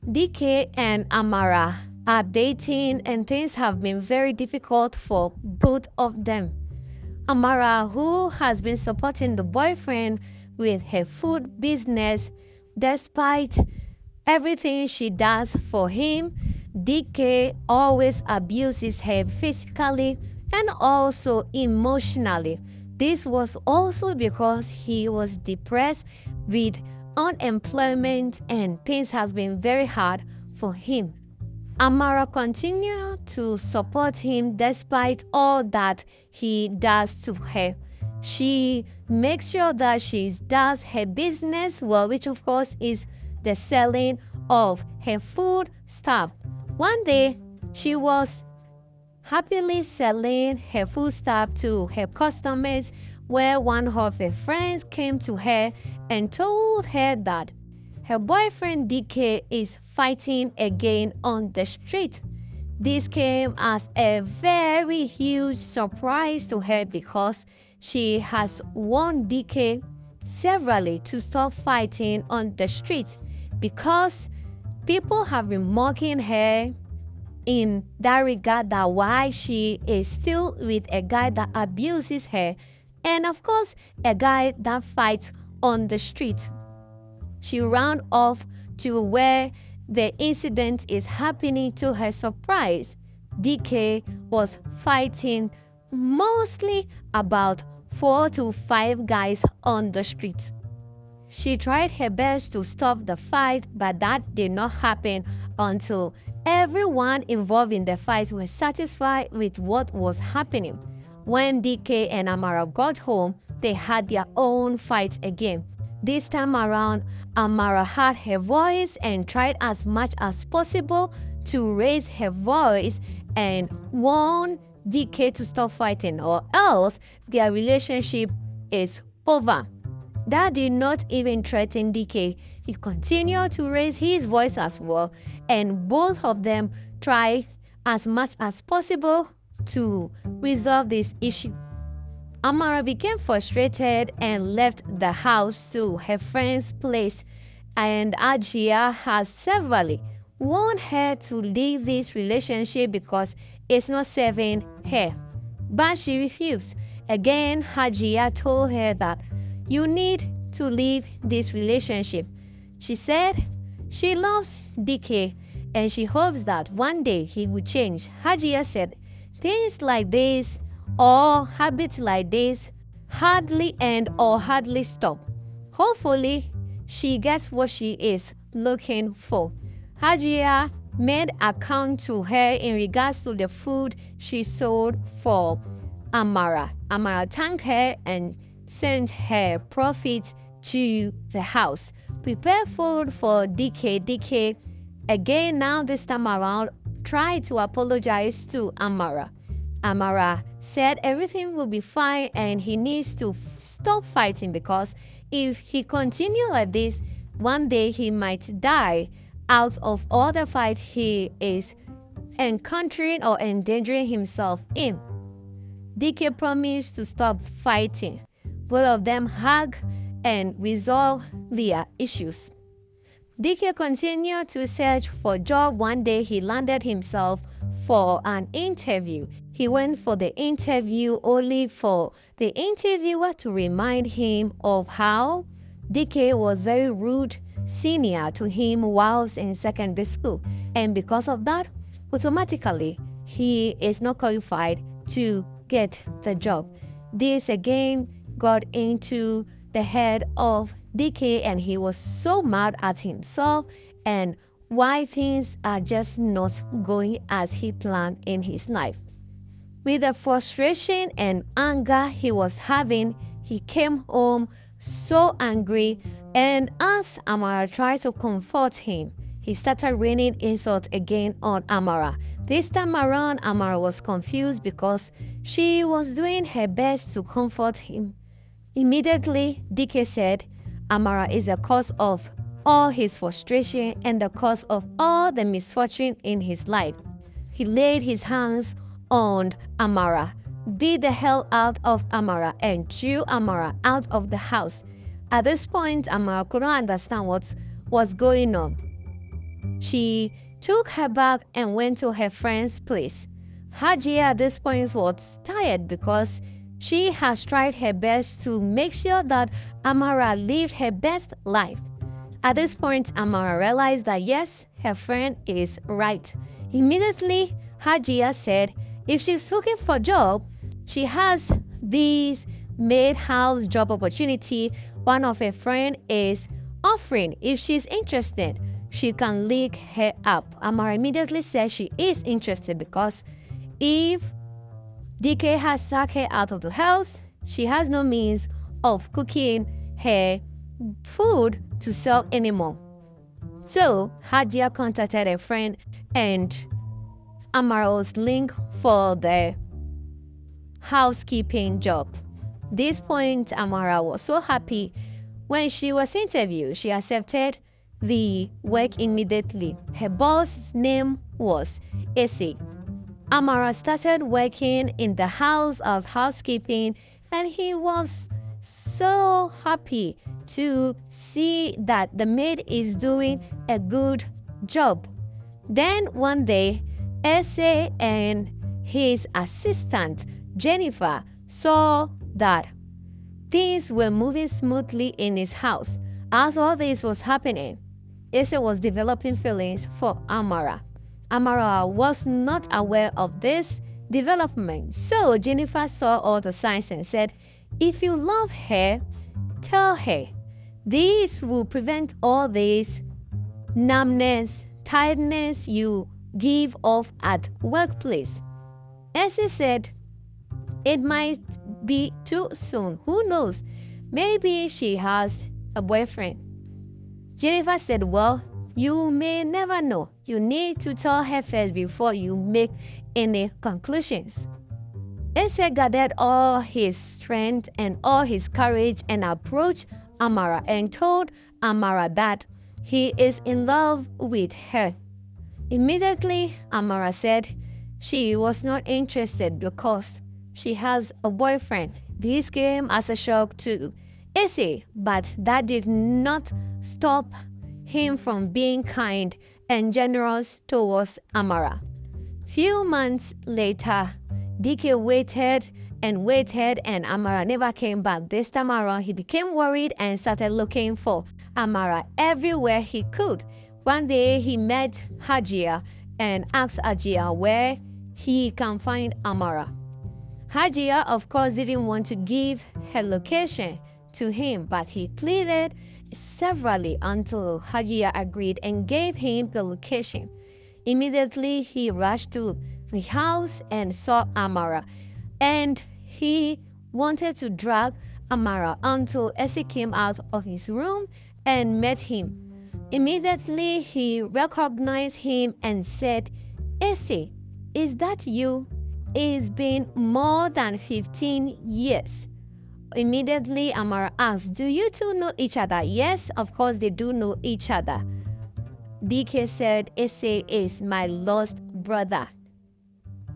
DK and Amara are dating, and things have been very difficult for both of them. Amara, who has been supporting the boyfriend with her food business despite everything she does for him, DK always abuses her physically and also emotionally. This was also because he was depressed with unemployment and things has been very hard for him. Amara continued to support him despite all that he does to her. She makes sure that she does her business well, which of course is the selling of her food stuff. One day, she was happily selling her food stuff to her customers, where one of her friends came to her and told her that her boyfriend DK is fighting again on the street. This came as a very huge surprise to her because she has warned DK severally to stop fighting on the street because people have been mocking her in that regard, that why she is still with a guy that abuses her, and of course a guy that fights on the street. She ran off to where the incident is happening. To her surprise, DK was fighting mostly about 4 to 5 guys on the street. She tried her best to stop the fight, but that did not happen until everyone involved in the fight was satisfied with what was happening. When DK and Amara got home, they had their own fight again. This time around, Amara had her voice and tried as much as possible to raise her voice and warn DK to stop fighting, or else their relationship is over. That did not even threaten DK. He continued to raise his voice as well, and both of them tried as much as possible to resolve this issue. Amara became frustrated and left the house to her friend's place, and Ajia has severally warned her to leave this relationship because it's not serving her. But she refused. Again, Hajia told her that you need to leave this relationship. She said she loves DK and she hopes that one day he will change. Hajia said things like this or habits like this hardly end or hardly stop. Hopefully, she gets what she is looking for. Hajia made account to her in regards to the food she sold for Amara. Amara thanked her and sent her profit to the house. Prepare food for DK. DK again, now this time around, tried to apologize to Amara. Amara said everything will be fine and he needs to stop fighting because if he continues like this, one day he might die out of all the fight he is encountering or endangering himself in. DK promised to stop fighting. Both of them hug and resolve their issues. DK continued to search for a job. One day he landed himself for an interview. He went for the interview only for the interviewer to remind him of how DK was very rude senior to him whilst in secondary school, and because of that, automatically he is not qualified to get the job. This again got into the head of DK and he was so mad at himself and why things are just not going as he planned in his life. With the frustration and anger he was having, he came home so angry, and as Amara tried to comfort him, he started raining insults again on Amara. This time around, Amara was confused because she was doing her best to comfort him. Immediately, DK said Amara is the cause of all his frustration and the cause of all the misfortune in his life. He laid his hands on Amara, beat the hell out of Amara, and threw Amara out of the house. At this point, Amara couldn't understand what was going on. She took her bag and went to her friend's place. Hajia at this point was tired because she has tried her best to make sure that Amara lived her best life. At this point, Amara realized that yes, her friend is right. Immediately, Hajia said if she's looking for a job, she has this maid house job opportunity one of her friend is offering. If she's interested, she can link her up. Amara immediately said she is interested because if DK has sacked her out of the house, she has no means of cooking her food to sell anymore. So Hajia contacted a friend and Amara was linked for the housekeeping job. This point, Amara was so happy. When she was interviewed, she accepted the work immediately. Her boss's name was Ese. Amara started working in the house as housekeeping, and he was so happy to see that the maid is doing a good job. Then one day, Ese and his assistant Jennifer saw that things were moving smoothly in his house. As all this was happening, Ese was developing feelings for Amara. Amara was not aware of this development, so Jennifer saw all the signs and said, if you love her, tell her. This will prevent all this numbness, tiredness you give off at workplace. Ese said, it might be too soon. Who knows? Maybe she has a boyfriend. Jennifer said, well, you may never know. You need to tell her first before you make any conclusions. Ese gathered all his strength and all his courage and approached Amara and told Amara that he is in love with her. Immediately, Amara said she was not interested because she has a boyfriend. This came as a shock to Ese, but that did not stop him from being kind and generous towards Amara. Few months later, DK waited and Amara never came back. This time around, he became worried and started looking for Amara everywhere he could. One day, he met Hajia and asked Hajia where he can find Amara. Hajia, of course, didn't want to give her location to him, but he pleaded severally until Hajia agreed and gave him the location. Immediately, he rushed to the house and saw Amara, and he wanted to drag Amara until Ese came out of his room and met him. Immediately, he recognized him and said, Ese, is that you? It's been more than 15 years. Immediately, Amara asked, do you two know each other? Yes, of course they do know each other. DK said, Ese is my lost brother.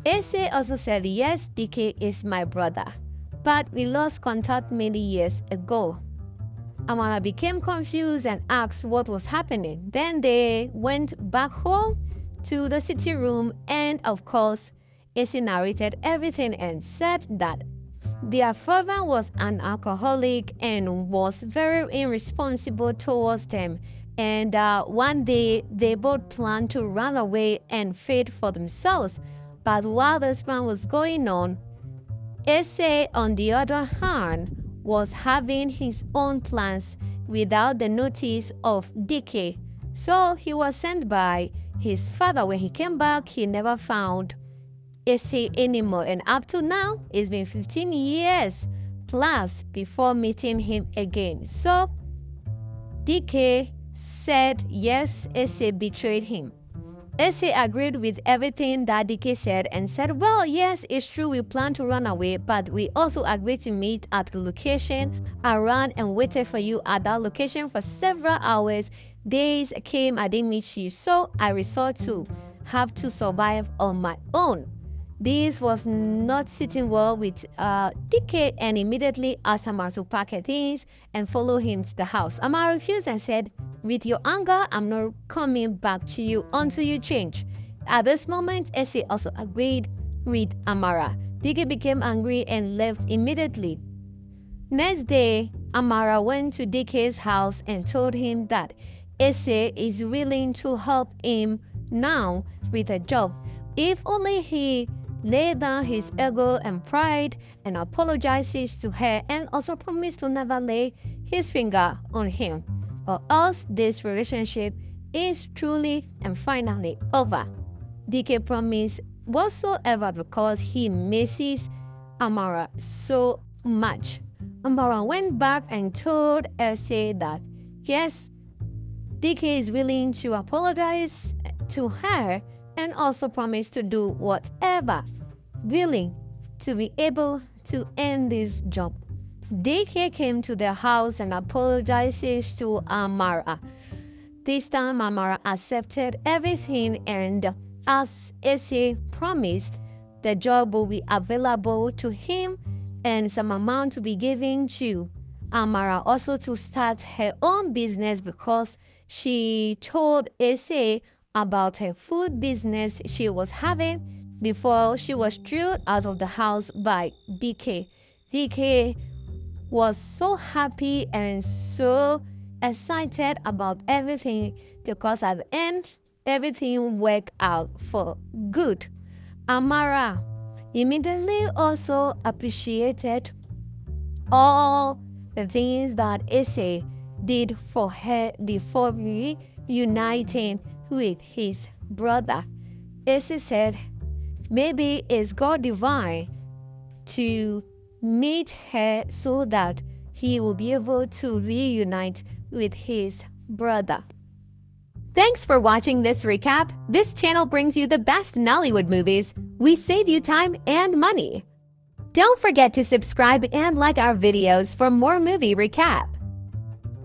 Ese also said, yes, DK is my brother, but we lost contact many years ago. Amara became confused and asked what was happening. Then they went back home to the city room, and of course, Ese narrated everything and said that their father was an alcoholic and was very irresponsible towards them. And one day, they both planned to run away and fend for themselves. But while this plan was going on, Ese, on the other hand, was having his own plans without the notice of DK. So he was sent by his father. When he came back, he never found Ese anymore. And up to now, it's been 15 years plus before meeting him again. So DK said yes, Ese betrayed him. Ese agreed with everything that DK said and said, well, yes, it's true, we plan to run away, but we also agreed to meet at the location. I ran and waited for you at that location for several hours. Days came, I didn't meet you, so I resort to have to survive on my own. This was not sitting well with DK and immediately asked Amara to pack her things and follow him to the house. Amara refused and said, With your anger, I'm not coming back to you until you change. At this moment, Ese also agreed with Amara. Dike became angry and left immediately. Next day, Amara went to Dike's house and told him that Ese is willing to help him now with a job if only he laid down his ego and pride and apologizes to her and also promised to never lay his finger on him, or else this relationship is truly and finally over. Dike promised whatsoever because he misses Amara so much. Amara went back and told Ese that yes, Dike is willing to apologize to her and also promised to do whatever willing to be able to end this job. Dike came to their house and apologizes to Amara. This time Amara accepted everything, and as Ese promised, the job will be available to him and some amount to be given to Amara also to start her own business because she told Ese about her food business she was having before she was thrown out of the house by Dike. Dike was so happy and so excited about everything because at the end, everything worked out for good. Amara immediately also appreciated all the things that Ese did for her before reuniting with his brother. Ese said, maybe it's God divine to meet her so that he will be able to reunite with his brother. Thanks for watching this recap. This channel brings you the best Nollywood movies. We save you time and money. Don't forget to subscribe and like our videos for more movie recap.